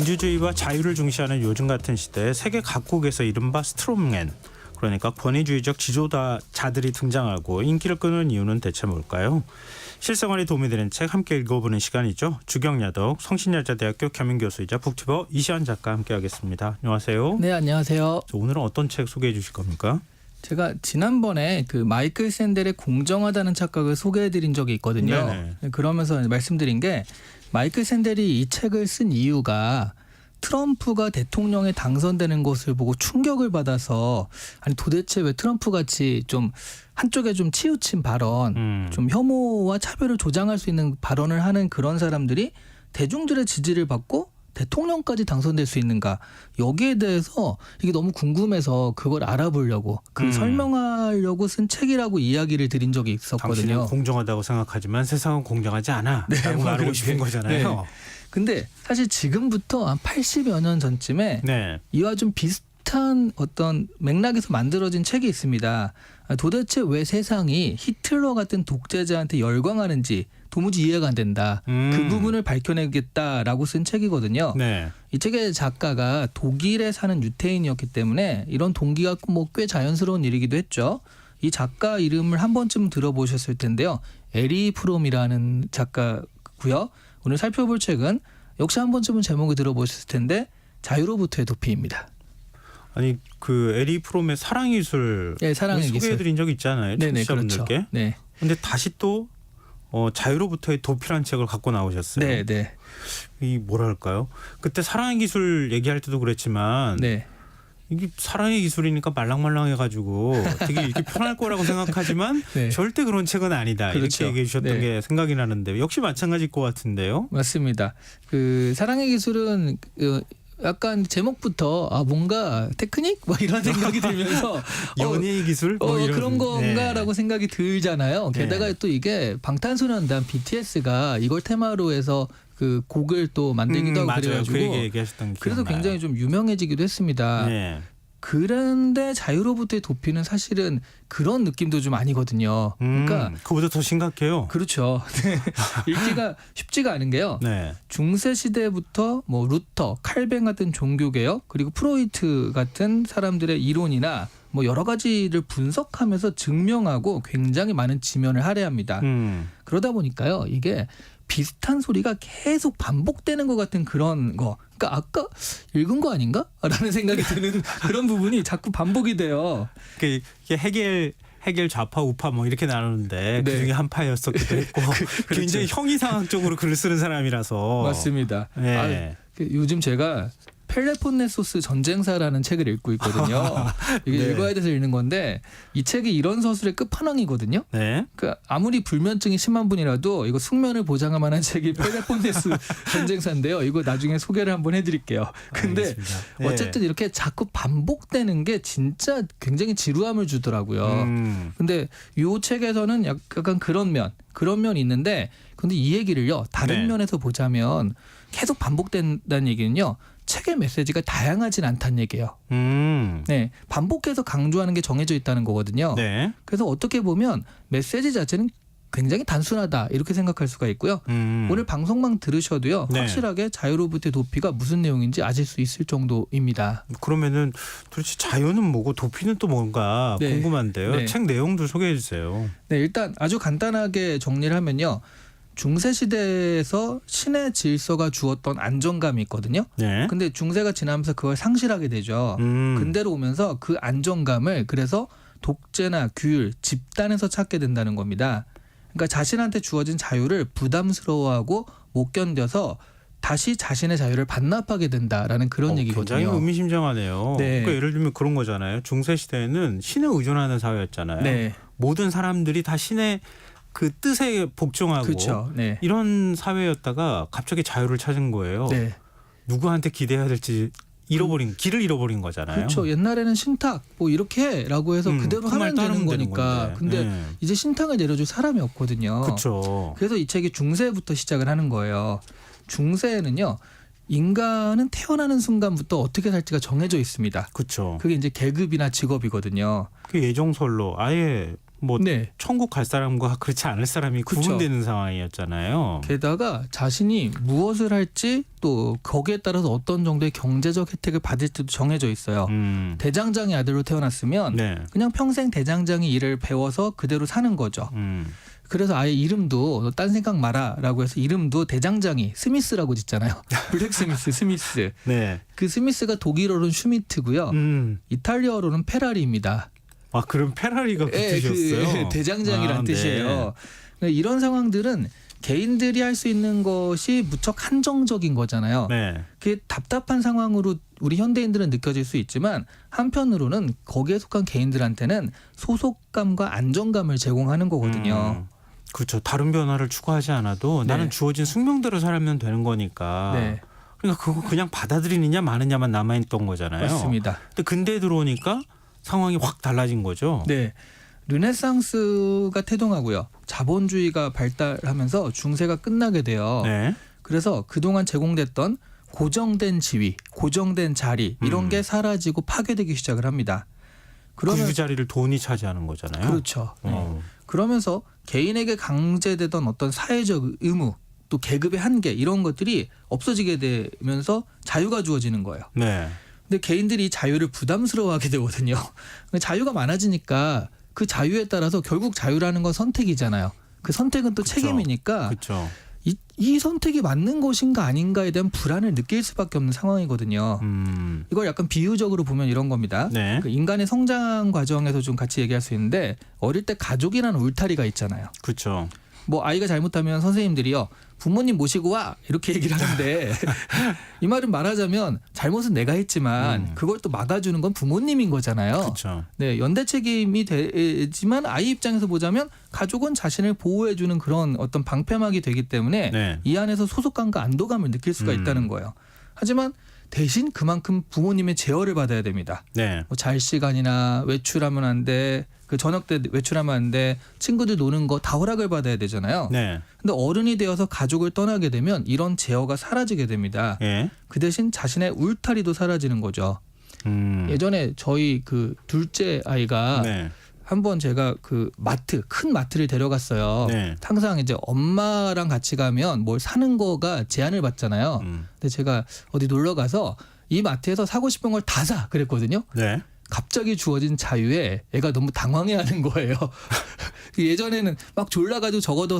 민주주의와 자유를 중시하는 요즘 같은 시대에 세계 각국에서 이른바 스트롱맨, 그러니까 권위주의적 지도자들이 등장하고 인기를 끄는 이유는 대체 뭘까요? 실생활에 도움이 되는 책 함께 읽어보는 시간이죠. 주경야독 성신여자대학교 겸임교수이자 북튜버 이시안 작가 함께하겠습니다. 안녕하세요. 네, 안녕하세요. 오늘은 어떤 책 소개해 주실 겁니까? 제가 지난번에 그 마이클 샌델의 공정하다는 착각을 소개해드린 적이 있거든요. 네네. 그러면서 말씀드린 게 마이클 샌델이 이 책을 쓴 이유가 트럼프가 대통령에 당선되는 것을 보고 충격을 받아서 아니 도대체 왜 트럼프 같이 좀 한쪽에 좀 치우친 발언, 좀 혐오와 차별을 조장할 수 있는 발언을 하는 그런 사람들이 대중들의 지지를 받고 대통령까지 당선될 수 있는가, 여기에 대해서 이게 너무 궁금해서 그걸 알아보려고 설명하려고 쓴 책이라고 이야기를 드린 적이 있었거든요. 당신은 공정하다고 생각하지만 세상은 공정하지 않아. 네, 라고 말하고 싶은 거잖아요. 네. 근데 사실 지금부터 한 80여 년 전쯤에 네. 이와 좀 비슷한 어떤 맥락에서 만들어진 책이 있습니다. 도대체 왜 세상이 히틀러 같은 독재자한테 열광하는지 도무지 이해가 안 된다. 그 부분을 밝혀내겠다라고 쓴 책이거든요. 네. 이 책의 작가가 독일에 사는 유태인이었기 때문에 이런 동기가 뭐 꽤 자연스러운 일이기도 했죠. 이 작가 이름을 한 번쯤 들어보셨을 텐데요. 에리 프롬이라는 작가고요. 오늘 살펴볼 책은 역시 한 번쯤은 제목을 들어보셨을 텐데 자유로부터의 도피입니다. 아니 그 에리 프롬의 사랑의 기술, 네, 사랑의 기술 소개해드린 적 있잖아요. 네네, 청취자분들께. 그렇죠. 네. 근데 다시 또 자유로부터의 도피라는 책을 갖고 나오셨어요. 네, 네. 이 뭐랄까요? 그때 사랑의 기술 얘기할 때도 그랬지만 네. 이게 사랑의 기술이니까 말랑말랑해가지고 되게 읽기 편할 거라고 생각하지만 네. 절대 그런 책은 아니다. 그렇죠. 이렇게 얘기해 주셨던 네. 게 생각이 나는데 역시 마찬가지일 것 같은데요. 맞습니다. 그 사랑의 기술은 약간 제목부터 뭔가 테크닉 뭐 이런 생각이 들면서 연예의 기술 뭐 이런 그런 건가라고 생각이 들잖아요. 게다가 네. 또 이게 방탄소년단 BTS가 이걸 테마로 해서 그 곡을 또 만들기도 하고 맞아요. 그래가지고 그 얘기하셨던 게 그래서 기억나요. 굉장히 좀 유명해지기도 했습니다. 네. 그런데 자유로부터의 도피는 사실은 그런 느낌도 좀 아니거든요. 그러니까 그보다 더 심각해요. 그렇죠. 읽기가 쉽지가 않은 게요. 네. 중세 시대부터 뭐 루터, 칼뱅 같은 종교개혁, 그리고 프로이트 같은 사람들의 이론이나 뭐 여러 가지를 분석하면서 증명하고 굉장히 많은 지면을 할애합니다. 그러다 보니까요, 이게 비슷한 소리가 계속 반복되는 것 같은 그런 거. 그러니까 아까 읽은 거 아닌가? 라는 생각이 드는 그런 부분이 자꾸 반복이 돼요. 이게 해겔 좌파 우파 뭐 이렇게 나누는데 네. 그중에 한 파였었기도 했고 그렇죠. 굉장히 형이상학적으로 글을 쓰는 사람이라서 맞습니다. 네. 요즘 제가 펠레폰네소스 전쟁사라는 책을 읽고 있거든요. 이게 네. 읽어야 돼서 읽는 건데 이 책이 이런 서술의 끝판왕이거든요. 네. 그러니까 아무리 불면증이 심한 분이라도 이거 숙면을 보장할 만한 책이 펠레폰네스 전쟁사인데요. 이거 나중에 소개를 한번 해드릴게요. 근데 알겠습니다. 네. 어쨌든 이렇게 자꾸 반복되는 게 진짜 굉장히 지루함을 주더라고요. 근데 이 책에서는 약간 그런 면이 있는데, 근데 이 얘기를요 다른 네. 면에서 보자면 계속 반복된다는 얘기는요, 책의 메시지가 다양하진 않다는 얘기예요. 네, 반복해서 강조하는 게 정해져 있다는 거거든요. 네. 그래서 어떻게 보면 메시지 자체는 굉장히 단순하다 이렇게 생각할 수가 있고요. 오늘 방송만 들으셔도요, 네. 확실하게 자유로부터의 도피가 무슨 내용인지 아실 수 있을 정도입니다. 그러면은 도대체 자유는 뭐고 도피는 또 뭔가 네. 궁금한데요. 네. 책 내용도 소개해 주세요. 네, 일단 아주 간단하게 정리를 하면요, 중세 시대에서 신의 질서가 주었던 안정감이 있거든요. 네. 근데 중세가 지나면서 그걸 상실하게 되죠. 근대로 오면서 그 안정감을 그래서 독재나 규율, 집단에서 찾게 된다는 겁니다. 그러니까 자신한테 주어진 자유를 부담스러워하고 못 견뎌서 다시 자신의 자유를 반납하게 된다라는 그런 얘기거든요. 굉장히 의미심장하네요. 네. 그러니까 예를 들면 그런 거잖아요. 중세 시대에는 신에 의존하는 사회였잖아요. 네, 모든 사람들이 다 신의 그 뜻에 복종하고 그렇죠. 네, 이런 사회였다가 갑자기 자유를 찾은 거예요. 네. 누구한테 기대해야 될지 길을 잃어버린 거잖아요. 그렇죠. 옛날에는 신탁 뭐 이렇게라고 해서 그대로 그 말 하면 따르면 되는 거니까. 건데. 근데 네. 이제 신탁을 내려줄 사람이 없거든요. 그렇죠. 그래서 이 책이 중세부터 시작을 하는 거예요. 중세에는요, 인간은 태어나는 순간부터 어떻게 살지가 정해져 있습니다. 그렇죠. 그게 이제 계급이나 직업이거든요. 그 예정설로 아예 뭐 네. 천국 갈 사람과 그렇지 않을 사람이 그쵸. 구분되는 상황이었잖아요. 게다가 자신이 무엇을 할지 또 거기에 따라서 어떤 정도의 경제적 혜택을 받을지도 정해져 있어요. 대장장의 아들로 태어났으면 네. 그냥 평생 대장장이 일을 배워서 그대로 사는 거죠. 그래서 아예 이름도 너 딴 생각 마라라고 해서 이름도 대장장이 스미스라고 짓잖아요. 블랙 스미스, 스미스. 네. 그 스미스가 독일어로는 슈미트고요. 이탈리아어로는 페라리입니다. 아, 그럼 페라리가 붙으셨어요? 그 대장장이란 네. 뜻이에요. 이런 상황들은 개인들이 할 수 있는 것이 무척 한정적인 거잖아요. 네. 그게 답답한 상황으로 우리 현대인들은 느껴질 수 있지만 한편으로는 거기에 속한 개인들한테는 소속감과 안정감을 제공하는 거거든요. 그렇죠. 다른 변화를 추구하지 않아도 네. 나는 주어진 숙명대로 살면 되는 거니까. 네, 그러니까 그거 그냥 받아들이느냐 마느냐만 남아있던 거잖아요. 맞습니다. 근데 근대에 들어오니까 상황이 확 달라진 거죠. 네. 르네상스가 태동하고요. 자본주의가 발달하면서 중세가 끝나게 돼요. 네. 그래서 그동안 제공됐던 고정된 지위, 고정된 자리 이런 게 사라지고 파괴되기 시작을 합니다. 그러면 그 자리를 돈이 차지하는 거잖아요. 그렇죠. 네. 그러면서 개인에게 강제되던 어떤 사회적 의무 또 계급의 한계 이런 것들이 없어지게 되면서 자유가 주어지는 거예요. 네. 근데 개인들이 이 자유를 부담스러워하게 되거든요. 자유가 많아지니까 그 자유에 따라서 결국 자유라는 건 선택이잖아요. 그 선택은 또 그쵸. 책임이니까 그렇죠. 이 선택이 맞는 것인가 아닌가에 대한 불안을 느낄 수밖에 없는 상황이거든요. 이걸 약간 비유적으로 보면 이런 겁니다. 네. 그 인간의 성장 과정에서 좀 같이 얘기할 수 있는데 어릴 때 가족이라는 울타리가 있잖아요. 그렇죠. 뭐 아이가 잘못하면 선생님들이요. 부모님 모시고 와 이렇게 얘기를 하는데 이 말은 말하자면 잘못은 내가 했지만 그걸 또 막아주는 건 부모님인 거잖아요. 그렇죠. 네, 연대 책임이 되지만 아이 입장에서 보자면 가족은 자신을 보호해주는 그런 어떤 방패막이 되기 때문에 네. 이 안에서 소속감과 안도감을 느낄 수가 있다는 거예요. 하지만 대신 그만큼 부모님의 제어를 받아야 됩니다. 네. 뭐 잘 시간이나 외출하면 안 돼. 그 저녁 때 외출하면 안 돼. 친구들 노는 거 다 허락을 받아야 되잖아요. 네. 근데 어른이 되어서 가족을 떠나게 되면 이런 제어가 사라지게 됩니다. 예. 그 대신 자신의 울타리도 사라지는 거죠. 예전에 저희 그 둘째 아이가 네. 한번 제가 그 큰 마트를 데려갔어요. 네. 항상 이제 엄마랑 같이 가면 뭘 사는 거가 제한을 받잖아요. 근데 제가 어디 놀러 가서 이 마트에서 사고 싶은 걸 다 사 그랬거든요. 네. 갑자기 주어진 자유에 애가 너무 당황해하는 거예요. 예전에는 막 졸라가지고 저거 더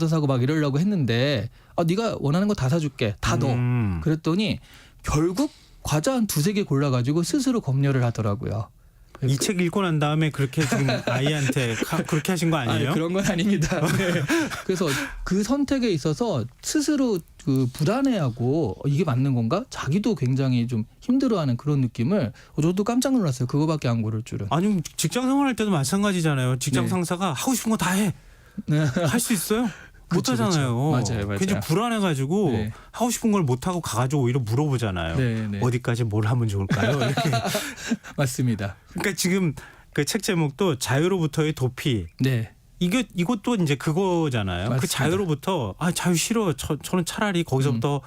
사고 막 이러려고 했는데 네가 원하는 거 다 사줄게. 다 넣어. 그랬더니 결국 과자 한 2-3개 골라가지고 스스로 검열을 하더라고요. 이 책 읽고 난 다음에 그렇게 지금 아이한테 그렇게 하신 거 아니에요? 아니, 그런 건 아닙니다. 네. 그래서 그 선택에 있어서 스스로 그 불안해하고 이게 맞는 건가? 자기도 굉장히 좀 힘들어하는 그런 느낌을 저도 깜짝 놀랐어요. 그거밖에 안 고를 줄은. 아니 직장 생활할 때도 마찬가지잖아요. 직장 네. 상사가 하고 싶은 거 다 해. 할 수 있어요? 못 그쵸, 하잖아요. 맞아요. 굉장히 불안해가지고 네. 하고 싶은 걸 못 하고 가가지고 오히려 물어보잖아요. 네, 네. 어디까지 뭘 하면 좋을까요? 이렇게. 맞습니다. 그러니까 지금 그 책 제목도 자유로부터의 도피. 네. 이것도 이제 그거잖아요. 맞습니다. 그 자유로부터 자유 싫어. 저는 차라리 거기서부터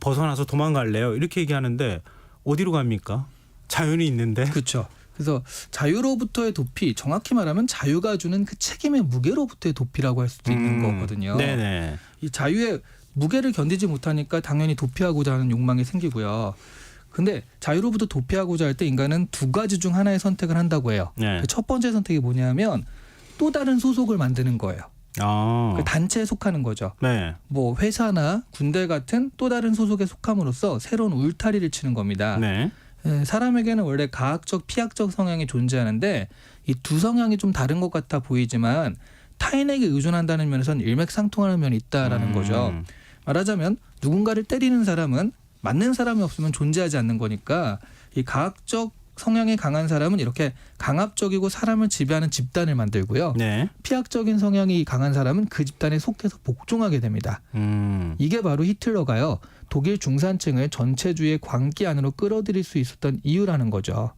벗어나서 도망갈래요. 이렇게 얘기하는데 어디로 갑니까? 자유는 있는데. 그렇죠. 그래서 자유로부터의 도피, 정확히 말하면 자유가 주는 그 책임의 무게로부터의 도피라고 할 수도 있는 거거든요. 네네. 이 자유의 무게를 견디지 못하니까 당연히 도피하고자 하는 욕망이 생기고요. 근데 자유로부터 도피하고자 할 때 인간은 2가지 중 하나의 선택을 한다고 해요. 네. 그 첫 번째 선택이 뭐냐면 또 다른 소속을 만드는 거예요. 그 단체에 속하는 거죠. 네. 뭐 회사나 군대 같은 또 다른 소속에 속함으로써 새로운 울타리를 치는 겁니다. 네. 사람에게는 원래 가학적, 피학적 성향이 존재하는데 이 두 성향이 좀 다른 것 같아 보이지만 타인에게 의존한다는 면에서는 일맥상통하는 면이 있다라는 거죠. 말하자면 누군가를 때리는 사람은 맞는 사람이 없으면 존재하지 않는 거니까 이 가학적 성향이 강한 사람은 이렇게 강압적이고 사람을 지배하는 집단을 만들고요. 네. 피학적인 성향이 강한 사람은 그 집단에 속해서 복종하게 됩니다. 이게 바로 히틀러가요. 독일 중산층을 전체주의의 광기 안으로 끌어들일 수 있었던 이유라는 거죠.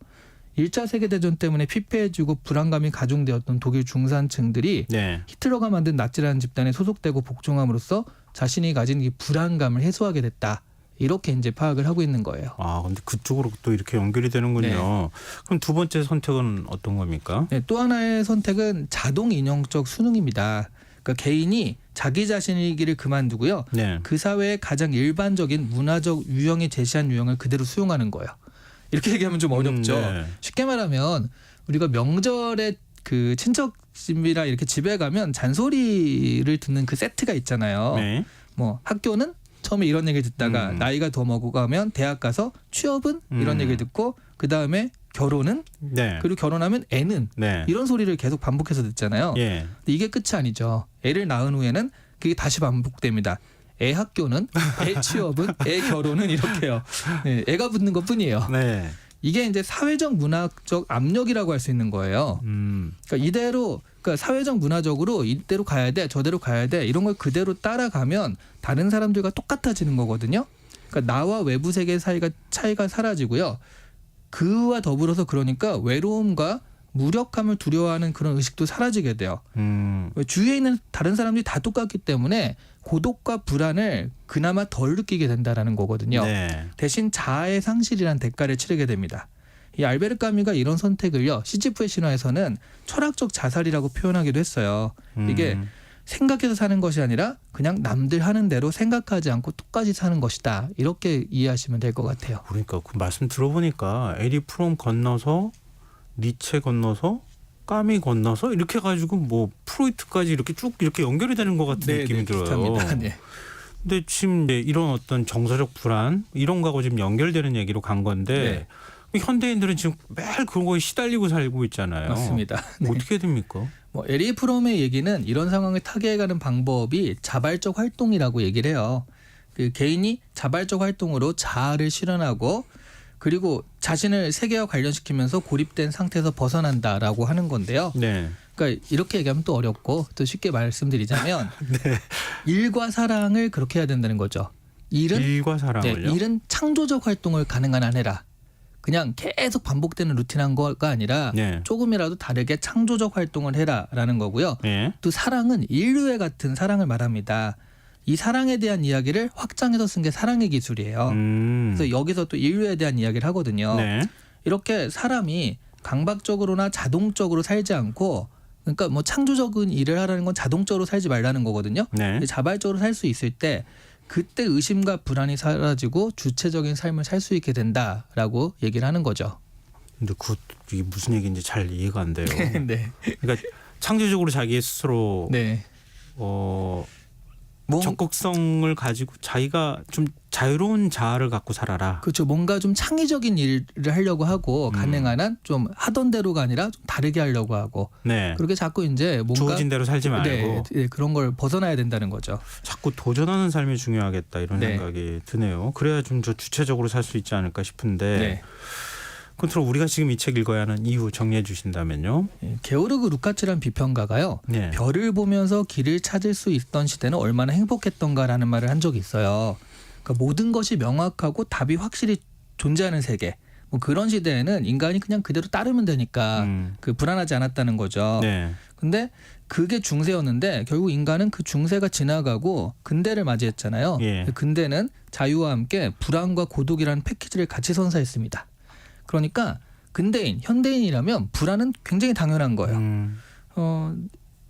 1차 세계대전 때문에 피폐해지고 불안감이 가중되었던 독일 중산층들이 네. 히틀러가 만든 나치라는 집단에 소속되고 복종함으로써 자신이 가진 이 불안감을 해소하게 됐다. 이렇게 이제 파악을 하고 있는 거예요. 아, 근데 그쪽으로 또 이렇게 연결이 되는군요. 네. 그럼 두 번째 선택은 어떤 겁니까? 네, 또 하나의 선택은 자동 인형적 수능입니다. 그러니까 개인이 자기 자신의 길을 그만두고요. 네. 그 사회의 가장 일반적인 문화적 유형이 제시한 유형을 그대로 수용하는 거예요. 이렇게 얘기하면 좀 어렵죠. 네. 쉽게 말하면 우리가 명절에 그 친척집이랑 이렇게 집에 가면 잔소리를 듣는 그 세트가 있잖아요. 네. 뭐 학교는 처음에 이런 얘기를 듣다가 음. 나이가 더 먹어가면 대학 가서 취업은 이런 음. 얘기를 듣고 그 다음에 결혼은 네. 그리고 결혼하면 애는 네. 이런 소리를 계속 반복해서 듣잖아요. 예. 근데 이게 끝이 아니죠. 애를 낳은 후에는 그게 다시 반복됩니다. 애 학교는, 애 취업은, 애 결혼은 이렇게요. 네, 애가 붙는 것뿐이에요. 네. 이게 이제 사회적 문화적 압력이라고 할 수 있는 거예요. 그러니까 이대로 그러니까 사회적 문화적으로 이대로 가야 돼, 저대로 가야 돼 이런 걸 그대로 따라가면 다른 사람들과 똑같아지는 거거든요. 그러니까 나와 외부 세계 사이가 차이가 사라지고요. 그와 더불어서 그러니까 외로움과 무력함을 두려워하는 그런 의식도 사라지게 돼요. 주위에 있는 다른 사람들이 다 똑같기 때문에 고독과 불안을 그나마 덜 느끼게 된다라는 거거든요. 네. 대신 자아의 상실이란 대가를 치르게 됩니다. 이 알베르 까뮈가 이런 선택을요. 시지프의 신화에서는 철학적 자살이라고 표현하기도 했어요. 이게 생각해서 사는 것이 아니라 그냥 남들 하는 대로 생각하지 않고 똑같이 사는 것이다. 이렇게 이해하시면 될 것 같아요. 그러니까 그 말씀 들어보니까 에리 프롬 건너서 니체 건너서 까미 건너서 이렇게 가지고 뭐 프로이트까지 이렇게 쭉 이렇게 연결이 되는 것 같은 느낌이 들어요. 비슷합니다. 네. 근데 지금 이제 이런 어떤 정서적 불안 이런 거하고 지금 연결되는 얘기로 간 건데 현대인들은 지금 매일 그런 거에 시달리고 살고 있잖아요. 맞습니다. 뭐 어떻게 됩니까? 뭐 에리 프롬의 얘기는 이런 상황을 타개해가는 방법이 자발적 활동이라고 얘기를 해요. 그 개인이 자발적 활동으로 자아를 실현하고 그리고 자신을 세계와 관련시키면서 고립된 상태에서 벗어난다라고 하는 건데요. 네. 그러니까 이렇게 얘기하면 또 어렵고 또 쉽게 말씀드리자면 일과 사랑을 그렇게 해야 된다는 거죠. 일과 사랑을요? 일은 창조적 활동을 가능한 한 해라. 그냥 계속 반복되는 루틴한 거가 아니라 네. 조금이라도 다르게 창조적 활동을 해라라는 거고요. 네. 또 사랑은 인류애 같은 사랑을 말합니다. 이 사랑에 대한 이야기를 확장해서 쓴 게 사랑의 기술이에요. 그래서 여기서 또 인류에 대한 이야기를 하거든요. 네. 이렇게 사람이 강박적으로나 자동적으로 살지 않고 그러니까 뭐 창조적인 일을 하라는 건 자동적으로 살지 말라는 거거든요. 네. 자발적으로 살 수 있을 때 그때 의심과 불안이 사라지고 주체적인 삶을 살 수 있게 된다라고 얘기를 하는 거죠. 근데 이게 무슨 얘기인지 잘 이해가 안 돼요. 네. 그러니까 창조적으로 자기 스스로 네. 적극성을 가지고 자기가 좀 자유로운 자아를 갖고 살아라. 그렇죠. 뭔가 좀 창의적인 일을 하려고 하고 가능한 한 좀 하던 대로가 아니라 좀 다르게 하려고 하고 네. 그렇게 자꾸 이제 뭔가 주어진 대로 살지 말고 네, 그런 걸 벗어나야 된다는 거죠. 자꾸 도전하는 삶이 중요하겠다 이런 네. 생각이 드네요. 그래야 좀 저 주체적으로 살 수 있지 않을까 싶은데 네. 그럼 우리가 지금 이 책 읽어야 하는 이유 정리해 주신다면요. 게오르그 루카츠란 비평가가요. 네. 별을 보면서 길을 찾을 수 있던 시대는 얼마나 행복했던가라는 말을 한 적이 있어요. 그러니까 모든 것이 명확하고 답이 확실히 존재하는 세계. 뭐 그런 시대에는 인간이 그냥 그대로 따르면 되니까 그 불안하지 않았다는 거죠. 네. 근데 그게 중세였는데 결국 인간은 그 중세가 지나가고 근대를 맞이했잖아요. 예. 근대는 자유와 함께 불안과 고독이라는 패키지를 같이 선사했습니다. 그러니까 근대인, 현대인이라면 불안은 굉장히 당연한 거예요.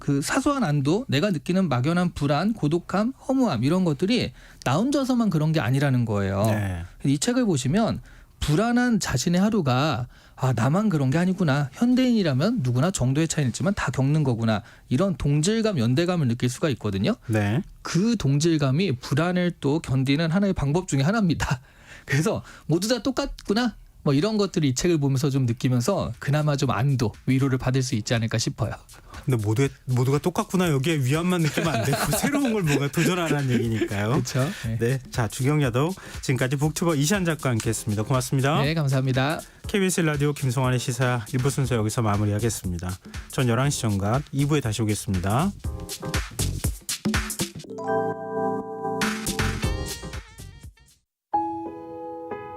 그 사소한 안도, 내가 느끼는 막연한 불안, 고독함, 허무함 이런 것들이 나 혼자서만 그런 게 아니라는 거예요. 네. 이 책을 보시면 불안한 자신의 하루가 나만 그런 게 아니구나. 현대인이라면 누구나 정도의 차이는 있지만 다 겪는 거구나. 이런 동질감, 연대감을 느낄 수가 있거든요. 네. 그 동질감이 불안을 또 견디는 하나의 방법 중에 하나입니다. 그래서 모두 다 똑같구나. 뭐 이런 것들을 이 책을 보면서 좀 느끼면서 그나마 좀 안도, 위로를 받을 수 있지 않을까 싶어요. 근데 모두가 똑같구나. 여기에 위안만 느끼면 안 되고 새로운 걸 뭔가 도전하라는 얘기니까요. 그렇죠. 네. 자, 주경야독 지금까지 북튜버 이시안 작가와 함께했습니다. 고맙습니다. 네, 감사합니다. KBS 라디오 김성환의 시사 1부 순서 여기서 마무리하겠습니다. 전 11시 정각 2부에 다시 오겠습니다.